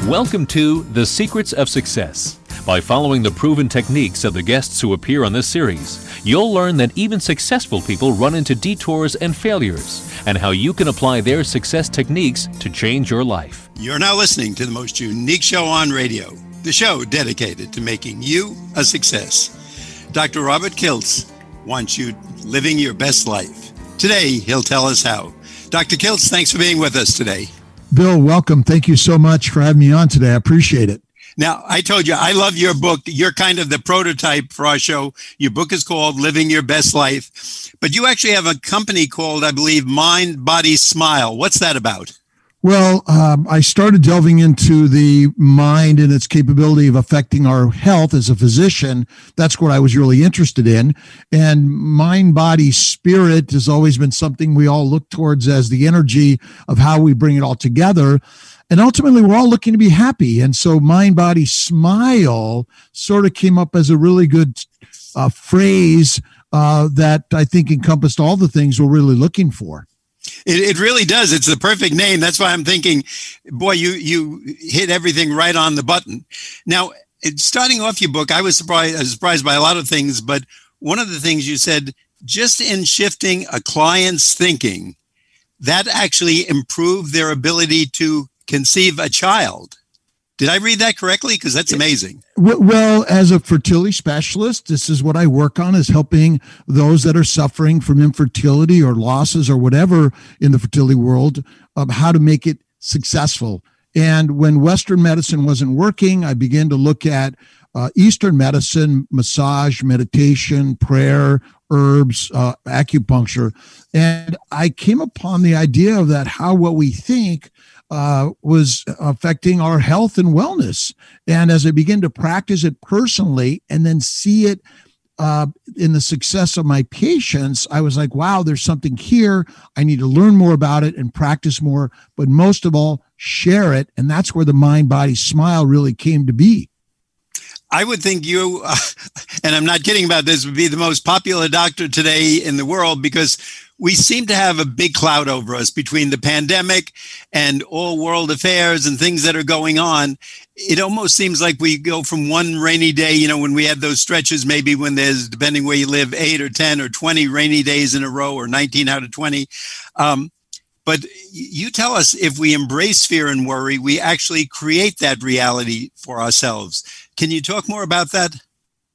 Welcome to The Secrets of Success. By following the proven techniques of the guests who appear on this series, you'll learn that even successful people run into detours and failures, and how you can apply their success techniques to change your life. You're now listening to the most unique show on radio, the show dedicated to making you a success. Dr. Robert Kiltz wants you living your best life. Today, he'll tell us how. Dr. Kiltz, thanks for being with us today. Bill, welcome. Thank you so much for having me on today. I appreciate it. Now, I told you, I love your book. You're kind of the prototype for our show. Your book is called Living Your Best Life. But you actually have a company called, I believe, Mind, Body, Smile. What's that about? Well, I started delving into the mind and its capability of affecting our health as a physician. That's what I was really interested in. And mind, body, spirit has always been something we all look towards as the energy of how we bring it all together. And ultimately, we're all looking to be happy. And so mind, body, smile sort of came up as a really good phrase that I think encompassed all the things we're really looking for. It really does. It's the perfect name. That's why I'm thinking, boy, you hit everything right on the button. Now, starting off your book, I was surprised by a lot of things, but one of the things you said, just in shifting a client's thinking, that actually improved their ability to conceive a child. Did I read that correctly? Because that's amazing. Well, as a fertility specialist, this is what I work on, is helping those that are suffering from infertility or losses or whatever in the fertility world, how to make it successful. And when Western medicine wasn't working, I began to look at Eastern medicine, massage, meditation, prayer, herbs, acupuncture. And I came upon the idea of that, how what we think was affecting our health and wellness. And as I began to practice it personally and then see it in the success of my patients, I was like, wow, there's something here. I need to learn more about it and practice more, but most of all, share it. And that's where the Mind, Body, Smile really came to be. I would think you, and I'm not kidding about this, would be the most popular doctor today in the world, because we seem to have a big cloud over us between the pandemic and all world affairs and things that are going on. It almost seems like we go from one rainy day, when we have those stretches, maybe when there's, depending where you live, 8 or 10 or 20 rainy days in a row, or 19 out of 20. But you tell us, if we embrace fear and worry, we actually create that reality for ourselves. Can you talk more about that?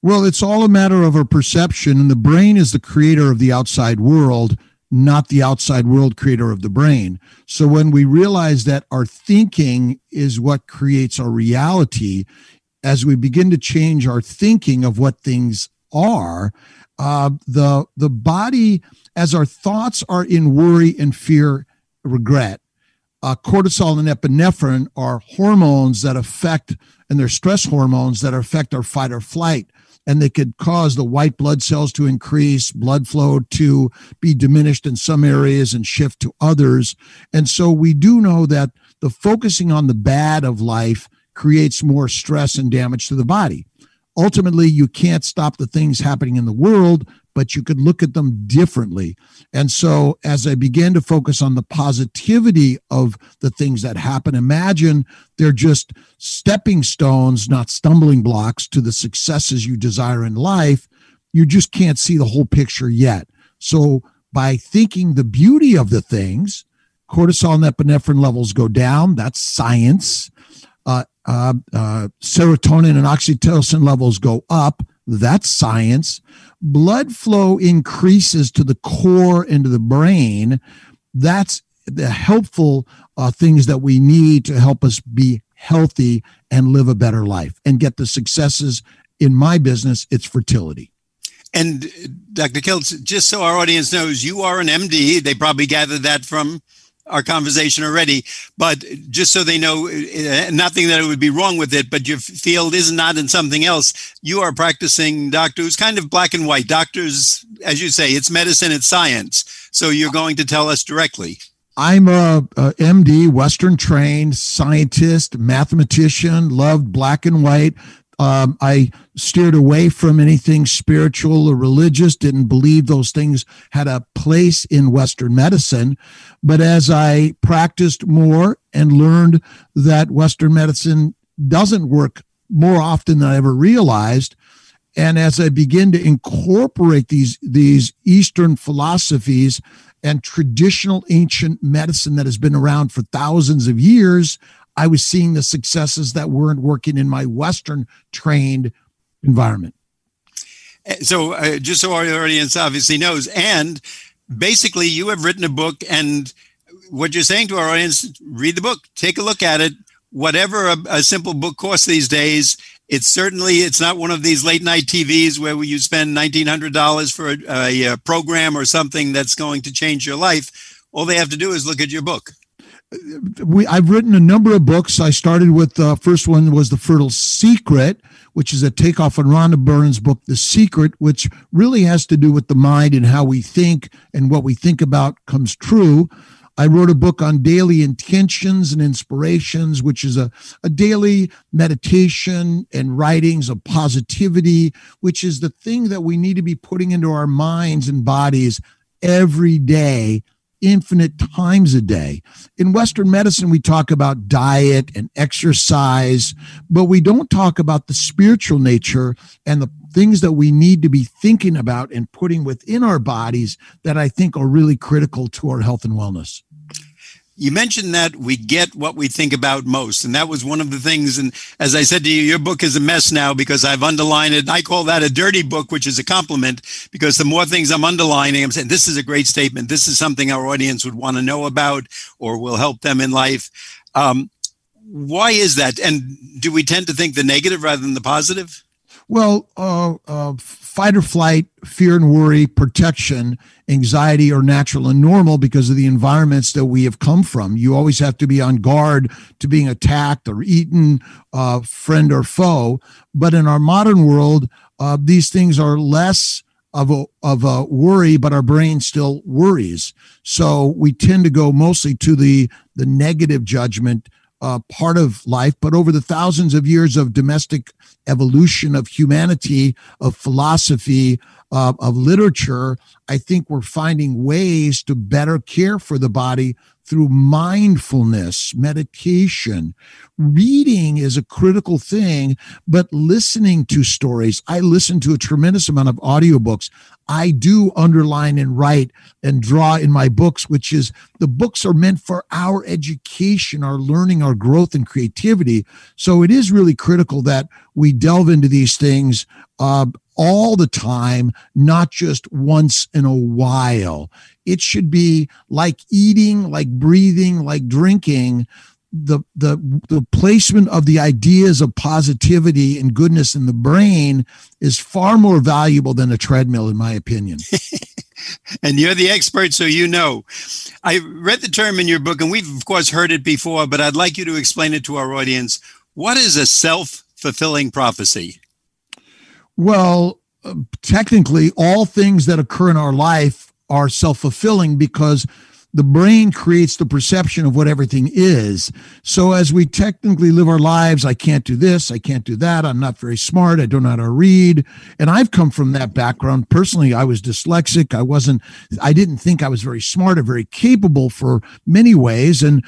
Well, it's all a matter of our perception, and the brain is the creator of the outside world, not the outside world creator of the brain. So when we realize that our thinking is what creates our reality, as we begin to change our thinking of what things are, the body, as our thoughts are in worry and fear, regret, cortisol and epinephrine are hormones that affect, and they're stress hormones that affect our fight or flight. And they could cause the white blood cells to increase, blood flow to be diminished in some areas and shift to others. And so we do know that the focusing on the bad of life creates more stress and damage to the body. Ultimately, you can't stop the things happening in the world, but you could look at them differently. And so as I began to focus on the positivity of the things that happen, imagine they're just stepping stones, not stumbling blocks to the successes you desire in life. You just can't see the whole picture yet. So by thinking the beauty of the things, cortisol and epinephrine levels go down. That's science. Serotonin and oxytocin levels go up. That's science. Blood flow increases to the core and to the brain. That's the helpful things that we need to help us be healthy and live a better life and get the successes. In my business, it's fertility. And Dr. Kiltz, just so our audience knows, you are an MD. They probably gathered that from our conversation already, but just so they know, nothing that it would be wrong with it, but your field is not in something else. You are a practicing doctor who's kind of black and white. Doctors, as you say, it's medicine, it's science. So you're going to tell us directly. I'm a MD, Western trained scientist, mathematician, loved black and white. I steered away from anything spiritual or religious, didn't believe those things had a place in Western medicine. But as I practiced more and learned that Western medicine doesn't work more often than I ever realized, and as I begin to incorporate these Eastern philosophies and traditional ancient medicine that has been around for thousands of years, I was seeing the successes that weren't working in my Western trained environment. So just so our audience obviously knows, and basically you have written a book, and what you're saying to our audience, read the book, take a look at it. Whatever a simple book costs these days, it's not one of these late night TVs where you spend $1,900 for a program or something that's going to change your life. All they have to do is look at your book. I've written a number of books. I started with the first one was The Fertile Secret, which is a takeoff on Rhonda Byrne's book, The Secret, which really has to do with the mind and how we think, and what we think about comes true. I wrote a book on daily intentions and inspirations, which is a daily meditation and writings of positivity, which is the thing that we need to be putting into our minds and bodies every day, infinite times a day. In Western medicine, we talk about diet and exercise, but we don't talk about the spiritual nature and the things that we need to be thinking about and putting within our bodies that I think are really critical to our health and wellness. You mentioned that we get what we think about most, and that was one of the things. And as I said to you, your book is a mess now because I've underlined it. I call that a dirty book, which is a compliment, because the more things I'm underlining, I'm saying, this is a great statement. This is something our audience would want to know about or will help them in life. Why is that? And do we tend to think the negative rather than the positive? Well, fight or flight, fear and worry, protection, anxiety are natural and normal because of the environments that we have come from. You always have to be on guard to being attacked or eaten, friend or foe. But in our modern world, these things are less of a worry, but our brain still worries. So we tend to go mostly to the negative judgment part of life. But over the thousands of years of domestic evolution of humanity, of philosophy, of literature, I think we're finding ways to better care for the body through mindfulness, meditation. Reading is a critical thing, but listening to stories. I listen to a tremendous amount of audiobooks. I do underline and write and draw in my books, which is the books are meant for our education, our learning, our growth and creativity. So it is really critical that we delve into these things all the time, not just once in a while. It should be like eating, like breathing, like drinking. The placement of the ideas of positivity and goodness in the brain is far more valuable than a treadmill, in my opinion. And you're the expert, so you know. I read the term in your book, and we've, of course, heard it before, but I'd like you to explain it to our audience. What is a self-fulfilling prophecy? Well, technically, all things that occur in our life are self-fulfilling because the brain creates the perception of what everything is. So as we technically live our lives, I can't do this, I can't do that, I'm not very smart, I don't know how to read. And I've come from that background. Personally, I was dyslexic. I didn't think I was very smart or very capable for many ways. And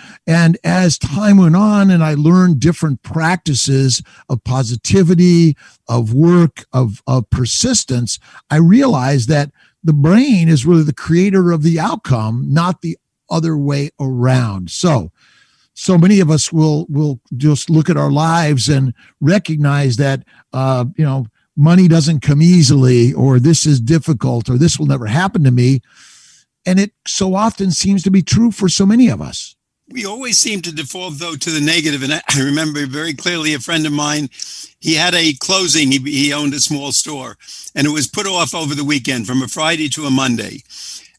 as time went on and I learned different practices of positivity, of work, of persistence, I realized that the brain is really the creator of the outcome, not the other way around. So many of us will just look at our lives and recognize that, money doesn't come easily, or this is difficult, or this will never happen to me. And it so often seems to be true for so many of us. We always seem to default, though, to the negative. And I remember very clearly a friend of mine, he had a closing. He owned a small store, and it was put off over the weekend from a Friday to a Monday.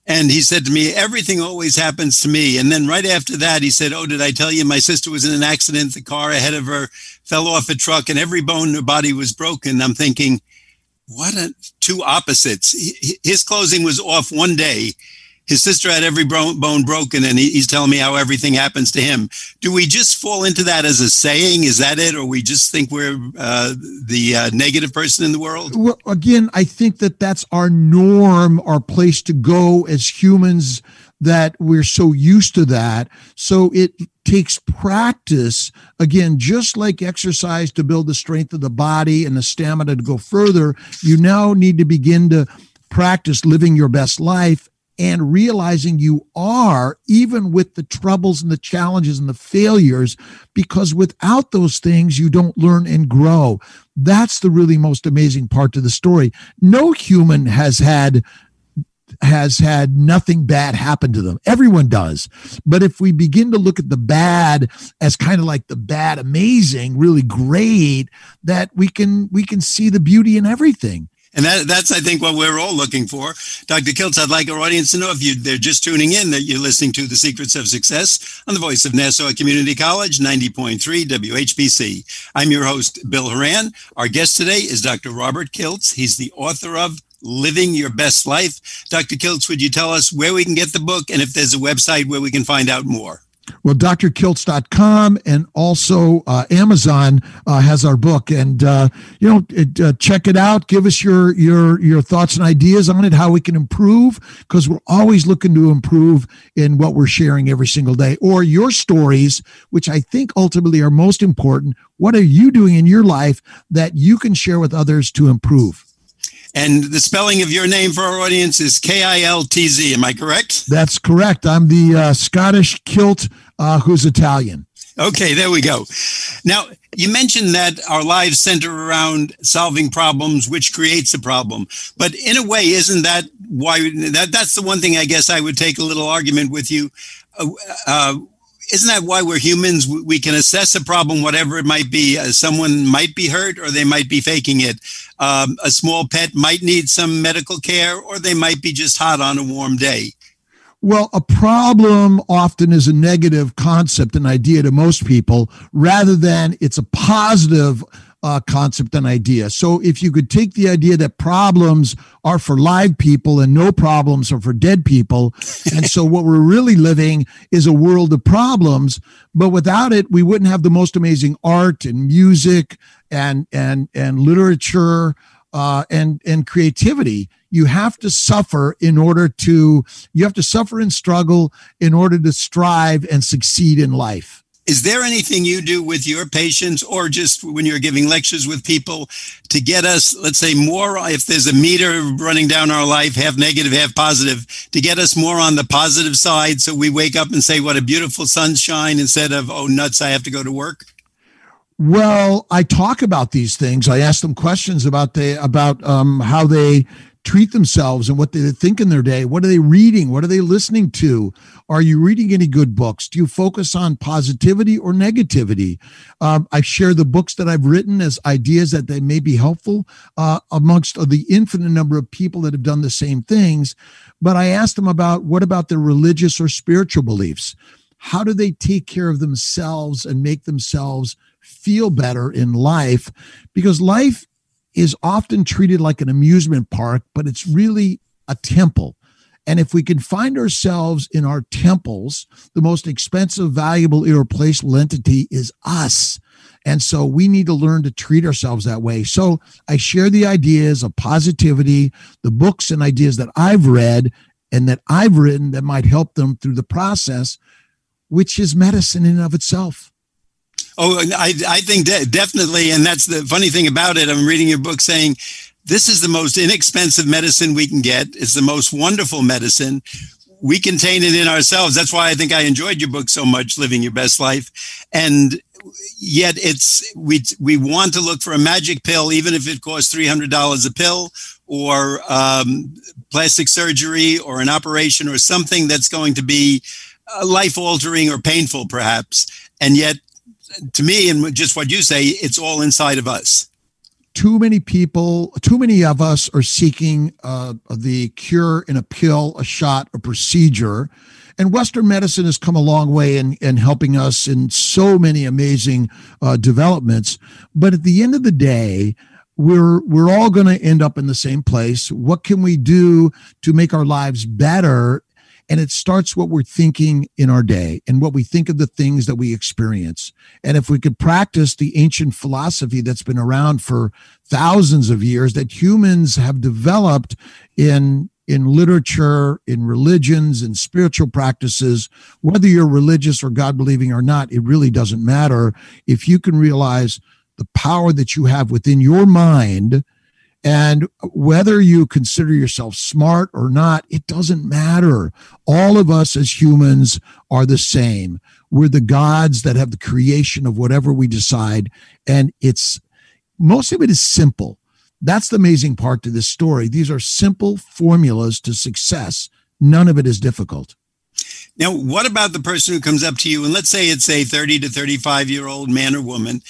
And he said to me, everything always happens to me. And then right after that, he said, oh, did I tell you my sister was in an accident? The car ahead of her fell off a truck and every bone in her body was broken. I'm thinking, two opposites. His closing was off one day. his sister had every bone broken, and he's telling me how everything happens to him. Do we just fall into that as a saying? Is that it? Or we just think we're the negative person in the world? Well, again, I think that that's our norm, our place to go as humans, that we're so used to that. So it takes practice, again, just like exercise to build the strength of the body and the stamina to go further. You now need to begin to practice living your best life and realizing you are, even with the troubles and the challenges and the failures, because without those things, you don't learn and grow. That's the really most amazing part to the story. No human has had nothing bad happen to them. Everyone does. But if we begin to look at the bad as kind of like the bad, amazing, really great, that we can see the beauty in everything. And that's, I think, what we're all looking for. Dr. Kiltz, I'd like our audience to know, if they're just tuning in, that you're listening to The Secrets of Success on the voice of Nassau Community College, 90.3 WHPC. I'm your host, Bill Horan. Our guest today is Dr. Robert Kiltz. He's the author of Living Your Best Life. Dr. Kiltz, would you tell us where we can get the book and if there's a website where we can find out more? Well, drkiltz.com, and also Amazon has our book, and check it out. Give us your thoughts and ideas on it, how we can improve, because we're always looking to improve in what we're sharing every single day, or your stories, which I think ultimately are most important. What are you doing in your life that you can share with others to improve? And the spelling of your name for our audience is Kiltz. Am I correct? That's correct. I'm the Scottish kilt who's Italian. Okay, there we go. Now, you mentioned that our lives center around solving problems, which creates a problem. But in a way, isn't that why that's the one thing I guess I would take a little argument with you. Isn't that why we're humans? We can assess a problem, whatever it might be. Someone might be hurt, or they might be faking it. A small pet might need some medical care, or they might be just hot on a warm day. Well, a problem often is a negative concept, an idea to most people, rather than it's a positive concept and idea. So if you could take the idea that problems are for live people and no problems are for dead people, and so what we're really living is a world of problems, but without it, we wouldn't have the most amazing art and music and literature and creativity. You have to suffer and struggle in order to strive and succeed in life. Is there anything you do with your patients, or just when you're giving lectures with people, to get us, let's say, more, if there's a meter running down our life, half negative, half positive, to get us more on the positive side, so we wake up and say, what a beautiful sunshine, instead of, oh, nuts, I have to go to work? Well, I talk about these things. I ask them questions about how they treat themselves and what they think in their day. What are they reading? What are they listening to? Are you reading any good books? Do you focus on positivity or negativity? I share the books that I've written as ideas that they may be helpful amongst the infinite number of people that have done the same things. But I ask them what about their religious or spiritual beliefs? How do they take care of themselves and make themselves feel better in life? Because life is often treated like an amusement park, but it's really a temple. And if we can find ourselves in our temples, the most expensive, valuable, irreplaceable entity is us. And so we need to learn to treat ourselves that way. So I share the ideas of positivity, the books and ideas that I've read and that I've written that might help them through the process, which is medicine in and of itself. Oh, I think definitely. And that's the funny thing about it. I'm reading your book saying, this is the most inexpensive medicine we can get. It's the most wonderful medicine. We contain it in ourselves. That's why I think I enjoyed your book so much, Living Your Best Life. And yet we want to look for a magic pill, even if it costs $300 a pill, or plastic surgery or an operation or something that's going to be life-altering or painful, perhaps. And yet, to me, and just what you say, it's all inside of us. Too many of us are seeking the cure in a pill, a shot, a procedure. And Western medicine has come a long way in helping us in so many amazing developments. But at the end of the day, we're all going to end up in the same place. What can we do to make our lives better? And it starts what we're thinking in our day and what we think of the things that we experience. And if we could practice the ancient philosophy that's been around for thousands of years, that humans have developed in literature, in religions, in spiritual practices, whether you're religious or God-believing or not, it really doesn't matter. If you can realize the power that you have within your mind, and whether you consider yourself smart or not, it doesn't matter. All of us as humans are the same. We're the gods that have the creation of whatever we decide. And most of it is simple. That's the amazing part to this story. These are simple formulas to success. None of it is difficult. Now, what about the person who comes up to you, and let's say it's a 30 to 35-year-old man or woman,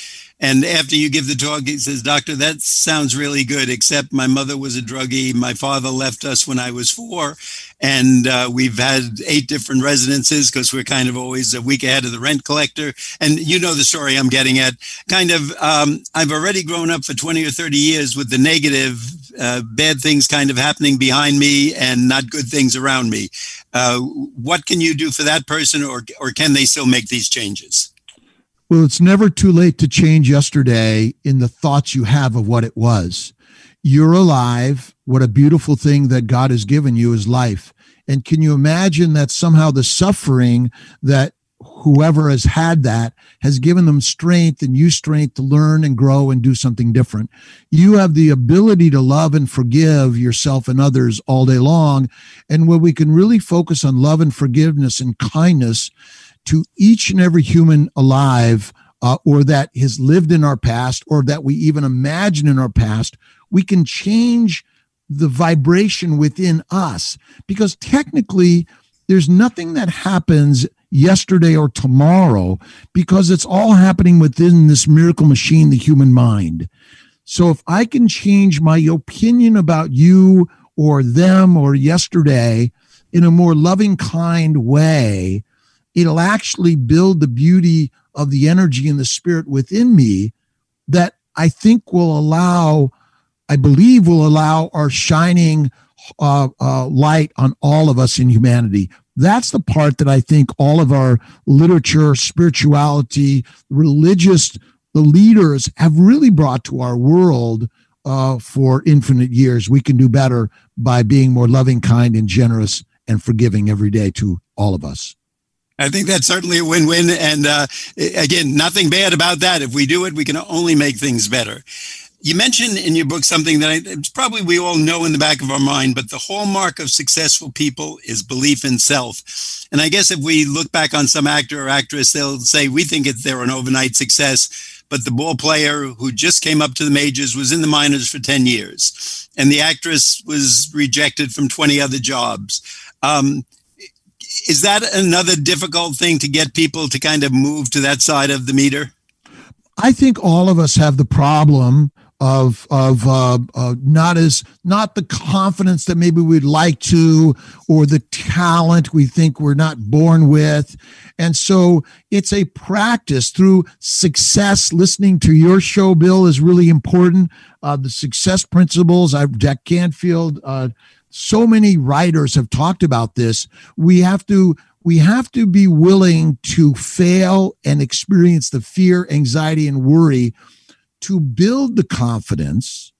and after you give the talk, he says, "Doctor, that sounds really good, except my mother was a druggie. My father left us when I was 4, and we've had 8 different residences because we're kind of always a week ahead of the rent collector." And you know the story I'm getting at. I've already grown up for 20 or 30 years with the negative, bad things kind of happening behind me and not good things around me. What can you do for that person, or can they still make these changes? Well, it's never too late to change yesterday in the thoughts you have of what it was. You're alive. What a beautiful thing that God has given you is life. And can you imagine that somehow the suffering that whoever has had that has given them strength and you strength to learn and grow and do something different? You have the ability to love and forgive yourself and others all day long. And when we can really focus on love and forgiveness and kindness to each and every human alive, or that has lived in our past, or that we even imagine in our past, we can change the vibration within us. Because technically, there's nothing that happens yesterday or tomorrow, because it's all happening within this miracle machine, the human mind. So if I can change my opinion about you or them or yesterday in a more loving, kind way, it'll actually build the beauty of the energy and the spirit within me that I think I believe will allow our shining light on all of us in humanity. That's the part that I think all of our literature, spirituality, the leaders have really brought to our world for infinite years. We can do better by being more loving, kind, and generous and forgiving every day to all of us. I think that's certainly a win-win. And again, nothing bad about that. If we do it, we can only make things better. You mentioned in your book something that probably we all know in the back of our mind, but the hallmark of successful people is belief in self. And I guess if we look back on some actor or actress, they'll say, we think they're an overnight success, but the ball player who just came up to the majors was in the minors for 10 years. And the actress was rejected from 20 other jobs. Is that another difficult thing to get people to kind of move to that side of the meter? I think all of us have the problem of not the confidence that maybe we'd like to, or the talent we think we're not born with. And so it's a practice through success. Listening to your show, Bill, is really important. The success principles, Jack Canfield, so many writers have talked about this. We have to be willing to fail and experience the fear, anxiety, and worry to build the confidence,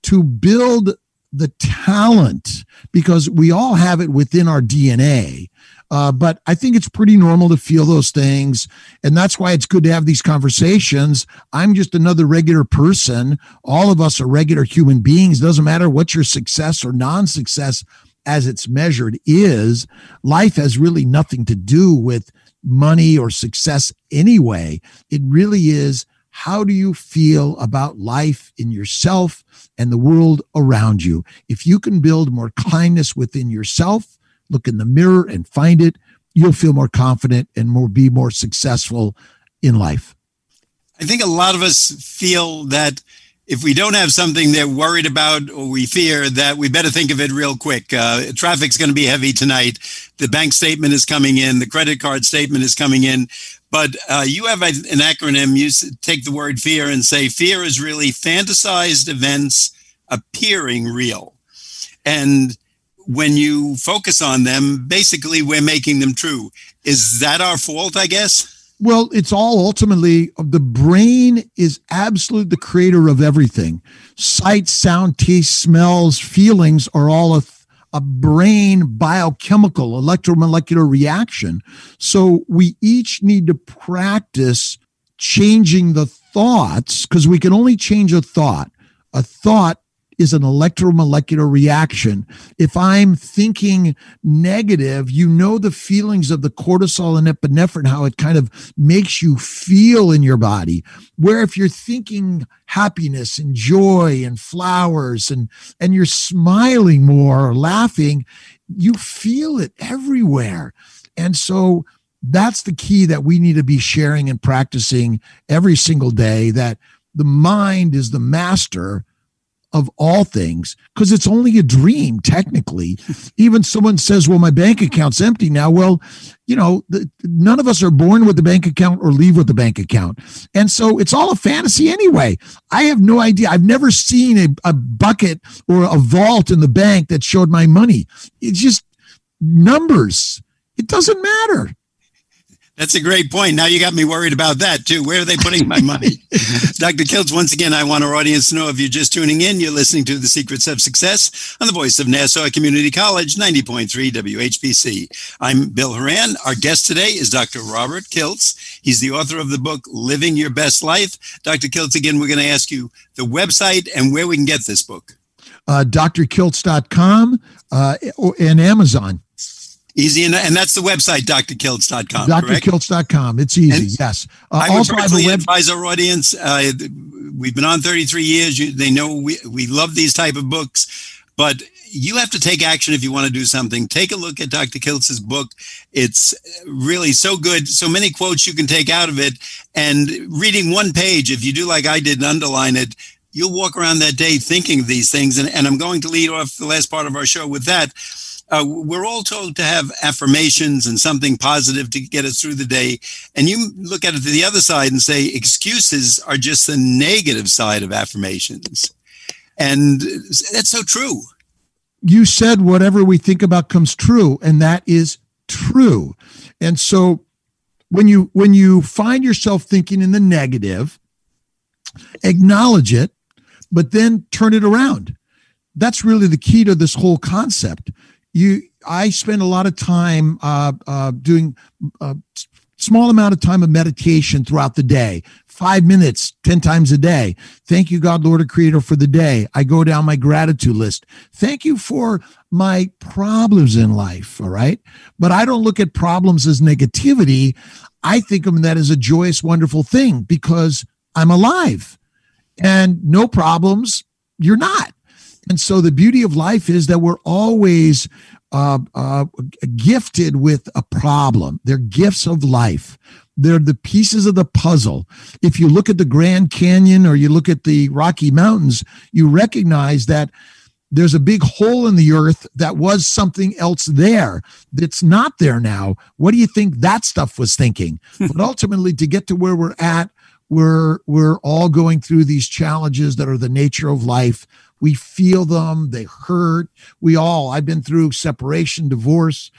to build the talent, because we all have it within our DNA. But I think it's pretty normal to feel those things. And that's why it's good to have these conversations. I'm just another regular person. All of us are regular human beings. Doesn't matter what your success or non-success as it's measured is. Life has really nothing to do with money or success anyway. It really is, how do you feel about life in yourself and the world around you? If you can build more kindness within yourself, look in the mirror and find it, you'll feel more confident and be more successful in life. I think a lot of us feel that if we don't have something they're worried about or we fear, that we better think of it real quick. Traffic's going to be heavy tonight. The bank statement is coming in. The credit card statement is coming in. But you have an acronym. You take the word fear and say fear is really fantasized events appearing real. And when you focus on them, basically we're making them true. Is that our fault, I guess? Well, it's all ultimately, the brain is absolute the creator of everything. Sight, sound, taste, smells, feelings are all a brain biochemical electromolecular reaction. So we each need to practice changing the thoughts, because we can only change a thought. A thought is an electromolecular reaction. If I'm thinking negative, you know the feelings of the cortisol and epinephrine, how it kind of makes you feel in your body. Where if you're thinking happiness and joy and flowers and you're smiling more or laughing, you feel it everywhere. And so that's the key that we need to be sharing and practicing every single day, that the mind is the master of all things, because it's only a dream, technically. Even someone says, well, my bank account's empty now. Well, none of us are born with a bank account or leave with a bank account. And so it's all a fantasy anyway. I have no idea. I've never seen a bucket or a vault in the bank that showed my money. It's just numbers. It doesn't matter. That's a great point. Now you got me worried about that too. Where are they putting my money? Dr. Kiltz, once again, I want our audience to know, if you're just tuning in, you're listening to The Secrets of Success on the voice of Nassau Community College, 90.3 WHPC. I'm Bill Horan. Our guest today is Dr. Robert Kiltz. He's the author of the book, Living Your Best Life. Dr. Kiltz, again, we're going to ask you the website and where we can get this book. drkiltz.com and Amazon. Easy, and that's the website, drkiltz.com. drkiltz.com. It's easy, yes. I would personally advise our audience. We've been on 33 years. They know we love these type of books, but you have to take action if you want to do something. Take a look at Dr. Kiltz's book. It's really so good. So many quotes you can take out of it. And reading one page, if you do like I did and underline it, you'll walk around that day thinking of these things. And I'm going to lead off the last part of our show with that. We're all told to have affirmations and something positive to get us through the day. And you look at it to the other side and say excuses are just the negative side of affirmations. And that's so true. You said whatever we think about comes true, and that is true. And so when you find yourself thinking in the negative, acknowledge it, but then turn it around. That's really the key to this whole concept. I spend a lot of time doing a small amount of time of meditation throughout the day, 5 minutes, 10 times a day. Thank you, God, Lord, and Creator, for the day. I go down my gratitude list. Thank you for my problems in life, all right? But I don't look at problems as negativity. I think of that as a joyous, wonderful thing, because I'm alive. And no problems, you're not. And so the beauty of life is that we're always gifted with a problem. They're gifts of life. They're the pieces of the puzzle. If you look at the Grand Canyon or you look at the Rocky Mountains, you recognize that there's a big hole in the earth that was something else there that's not there now. What do you think that stuff was thinking? But ultimately, to get to where we're at, we're all going through these challenges that are the nature of life. We feel them. They hurt. I've been through separation, divorce,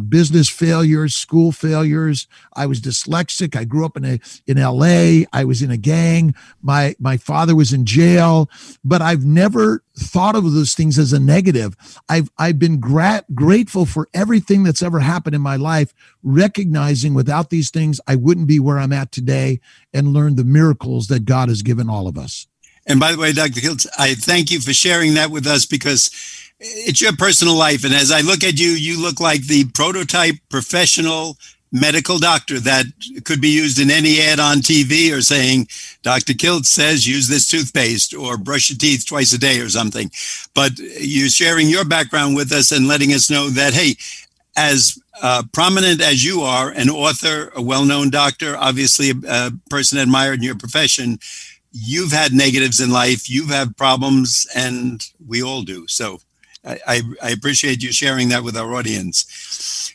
business failures, school failures. I was dyslexic. I grew up in LA. I was in a gang. My father was in jail, but I've never thought of those things as a negative. I've been grateful for everything that's ever happened in my life, recognizing without these things, I wouldn't be where I'm at today, and learn the miracles that God has given all of us. And by the way, Dr. Kiltz, I thank you for sharing that with us, because it's your personal life. And as I look at you, you look like the prototype professional medical doctor that could be used in any ad on TV, or saying, Dr. Kiltz says, use this toothpaste or brush your teeth twice a day or something. But you're sharing your background with us and letting us know that, hey, as prominent as you are, an author, a well-known doctor, obviously a person admired in your profession, you've had negatives in life, you've had problems, and we all do. So I appreciate you sharing that with our audience.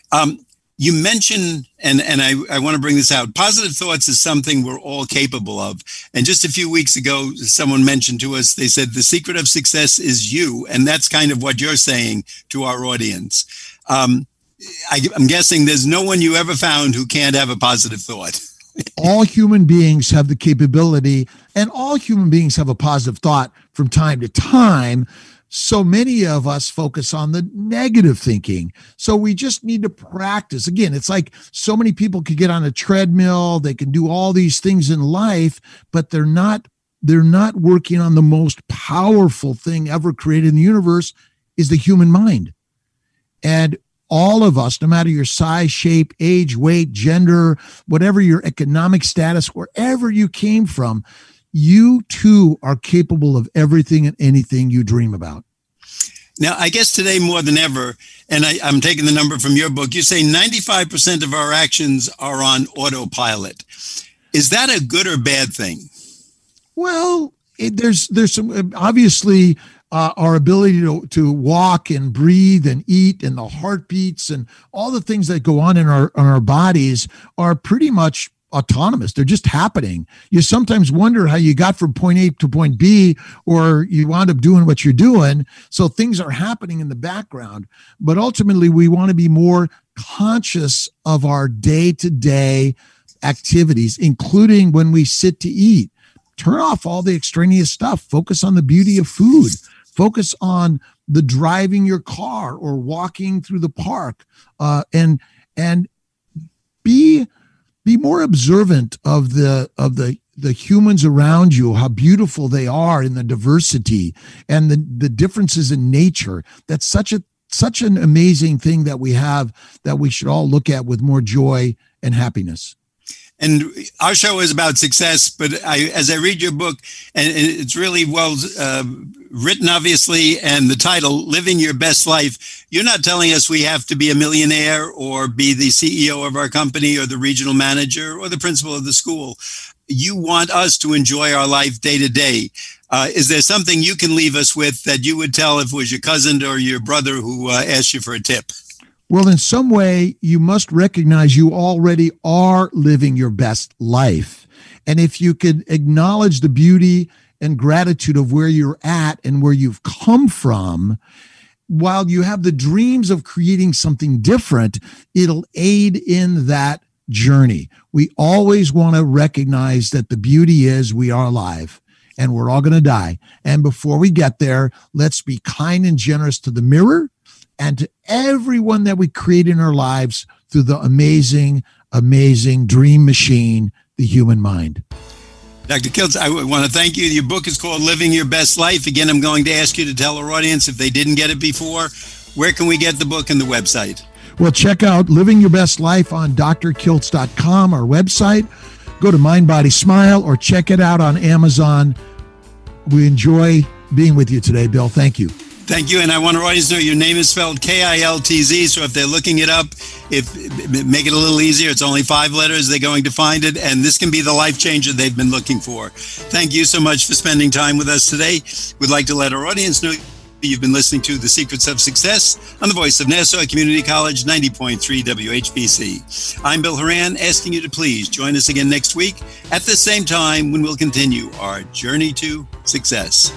You mentioned, and I want to bring this out, positive thoughts is something we're all capable of. And just a few weeks ago, someone mentioned to us, they said, the secret of success is you. And that's kind of what you're saying to our audience. I'm guessing there's no one you ever found who can't have a positive thought. All human beings have the capability, and all human beings have a positive thought from time to time. So many of us focus on the negative thinking. So we just need to practice. Again, it's like so many people could get on a treadmill, they can do all these things in life, but they're not working on the most powerful thing ever created in the universe, is the human mind. And all of us, no matter your size, shape, age, weight, gender, whatever your economic status, wherever you came from, you too are capable of everything and anything you dream about. Now, I guess today more than ever, and I'm taking the number from your book, you say 95% of our actions are on autopilot. Is that a good or bad thing? Well, there's some, obviously, our ability to walk and breathe and eat, and the heartbeats and all the things that go on in our bodies are pretty much autonomous. They're just happening. You sometimes wonder how you got from point A to point B, or you wound up doing what you're doing. So things are happening in the background, but ultimately we want to be more conscious of our day-to-day activities, including when we sit to eat. Turn off all the extraneous stuff. Focus on the beauty of food. Focus on the driving your car or walking through the park, and be more observant of the humans around you, how beautiful they are in the diversity and the differences in nature. That's such an amazing thing that we have, that we should all look at with more joy and happiness. And our show is about success, but as I read your book, and it's really well written, obviously, and the title, Living Your Best Life, you're not telling us we have to be a millionaire or be the CEO of our company or the regional manager or the principal of the school. You want us to enjoy our life day to day. Is there something you can leave us with that you would tell if it was your cousin or your brother who asked you for a tip? Well, in some way, you must recognize you already are living your best life. And if you could acknowledge the beauty and gratitude of where you're at and where you've come from, while you have the dreams of creating something different, it'll aid in that journey. We always want to recognize that the beauty is we are alive and we're all going to die. And before we get there, let's be kind and generous to the mirror and to everyone that we create in our lives through the amazing, amazing dream machine, the human mind. Dr. Kiltz, I want to thank you. Your book is called Living Your Best Life. Again, I'm going to ask you to tell our audience, if they didn't get it before, where can we get the book and the website? Well, check out Living Your Best Life on drkiltz.com, our website. Go to Mind, Body, Smile, or check it out on Amazon. We enjoy being with you today, Bill. Thank you. Thank you. And I want our audience to know your name is spelled Kiltz. So if they're looking it up, make it a little easier. It's only 5 letters. They're going to find it. And this can be the life changer they've been looking for. Thank you so much for spending time with us today. We'd like to let our audience know you've been listening to The Secrets of Success on the voice of Nassau Community College, 90.3 WHPC. I'm Bill Horan, asking you to please join us again next week at the same time when we'll continue our journey to success.